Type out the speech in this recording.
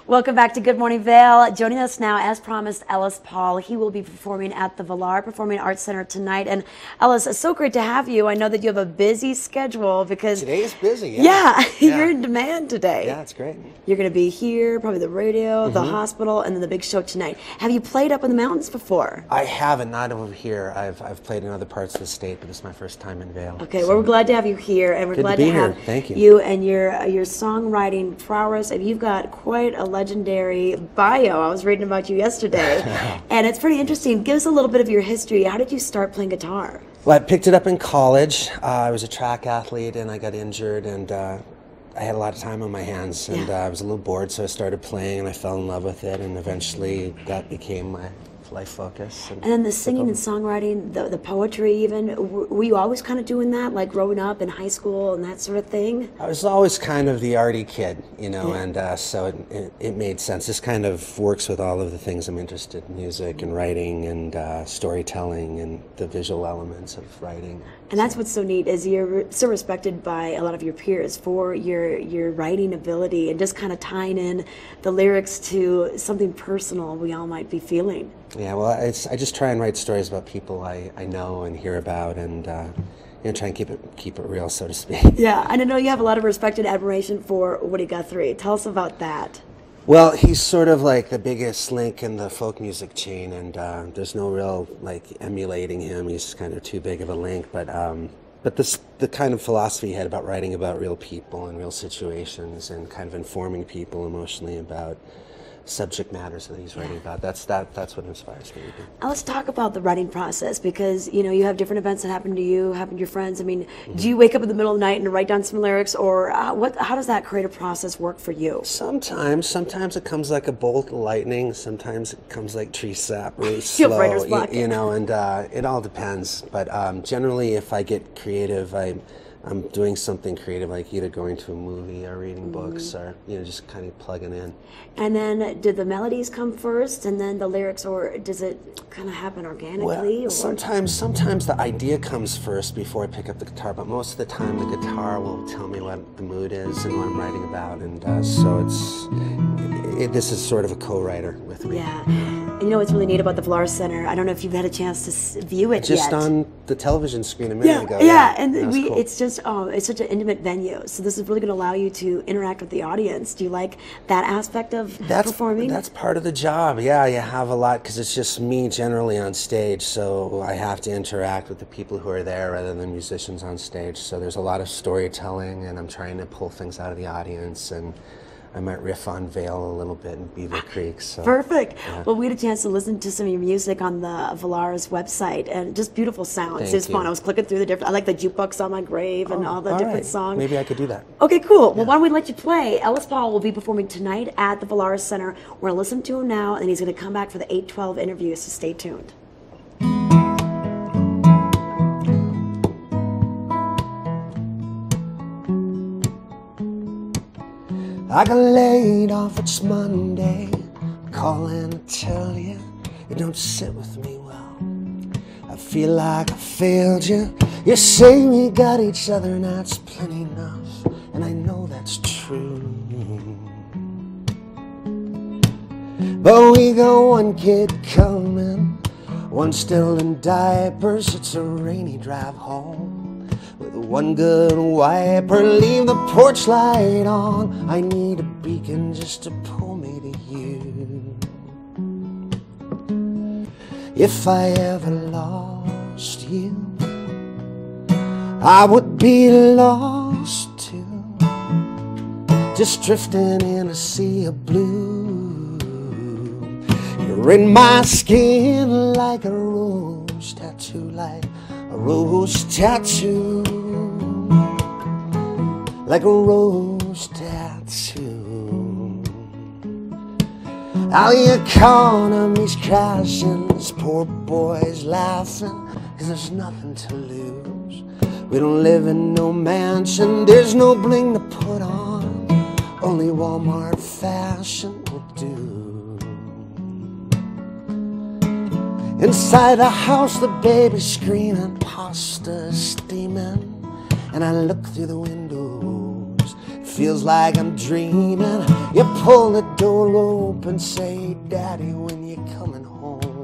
Welcome back to Good Morning Vail. Joining us now, as promised, Ellis Paul. He will be performing at the Vilar Performing Arts Center tonight. And Ellis, it's so great to have you. I know that you have a busy schedule because today is busy. Yeah, you're in demand today. Yeah, it's great. You're going to be here, probably the radio, the hospital, and then the big show tonight. Have you played up in the mountains before? I haven't, not over here. I've played in other parts of the state, but it's my first time in Vail. Okay, well, we're glad to have you here, and we're glad to have Thank you. You and your songwriting prowess. And you've got quite a legendary bio. I was reading about you yesterday, and it's pretty interesting. Give us a little bit of your history. How did you start playing guitar? Well, I picked it up in college. I was a track athlete, and I got injured, and I had a lot of time on my hands, and I was a little bored, so I started playing, and I fell in love with it, and eventually that became my life focus. And then the singing and songwriting, the poetry even, were you always kind of doing that, like growing up in high school and that sort of thing? I was always kind of the arty kid, you know, and so it made sense. This kind of works with all of the things I'm interested in, music and writing and storytelling and the visual elements of writing. And that's what's so neat, is you're so respected by a lot of your peers for your writing ability and just kind of tying in the lyrics to something personal we all might be feeling. Yeah, well, I just try and write stories about people I know and hear about, and you know, try and keep it real, so to speak. Yeah, and I know you have a lot of respect and admiration for Woody Guthrie. Tell us about that. Well, he's sort of like the biggest link in the folk music chain, and there's no real like emulating him. He's kind of too big of a link, but the kind of philosophy he had about writing about real people and real situations, and kind of informing people emotionally about subject matters that he's writing about. That's what inspires me. Now let's talk about the writing process, because you know you have different events that happen to you, happen to your friends. I mean, do you wake up in the middle of the night and write down some lyrics, or how does that creative process work for you? Sometimes it comes like a bolt of lightning. Sometimes it comes like tree sap, really slow. Writer's block. You know, and it all depends. But generally, if I get creative, I'm doing something creative, like either going to a movie or reading books, or you know, just kind of plugging in. And then, do the melodies come first, and then the lyrics, or does it kind of happen organically? Well, sometimes the idea comes first before I pick up the guitar, but most of the time the guitar will tell me what the mood is and what I'm writing about, and so this is sort of a co-writer with me. Yeah. And you know what's really neat about the Vilar Center? I don't know if you've had a chance to view it just yet. on the television screen a minute ago. Yeah, and cool. It's just it's such an intimate venue. So this is really going to allow you to interact with the audience. Do you like that aspect of performing? That's part of the job. Yeah, you have a lot, because it's just me generally on stage, so I have to interact with the people who are there rather than musicians on stage. So there's a lot of storytelling, and I'm trying to pull things out of the audience, and I might riff on Vail a little bit in Beaver Creek. So. Perfect. Yeah. Well, we had a chance to listen to some of your music on the Vilar's website, and just beautiful sounds. It's fun. I was clicking through the different. I like the Jukebox on My Grave and all the different songs. Maybe I could do that. Okay, cool. Well, why don't we let you play? Ellis Paul will be performing tonight at the Vilar Center. We're gonna listen to him now, and he's gonna come back for the 8:12 interview. So stay tuned. I got laid off, it's Monday. Calling to tell you it don't sit with me well. I feel like I failed you. You say we got each other, and that's plenty enough, and I know that's true. But we got one kid coming, one still in diapers. It's a rainy drive home with one good wiper. Leave the porch light on. I need a beacon just to pull me to you. If I ever lost you, I would be lost too, just drifting in a sea of blue. You're in my skin like a rose tattoo, like a rose tattoo, like a rose tattoo. How the economy's crashing, this poor boy's laughing, 'cause there's nothing to lose. We don't live in no mansion, there's no bling to put on, only Walmart fashion will do. Inside the house, the baby's screaming, pasta's steaming, and I look through the windows, feels like I'm dreaming. You pull the door open, say, Daddy, when you coming home?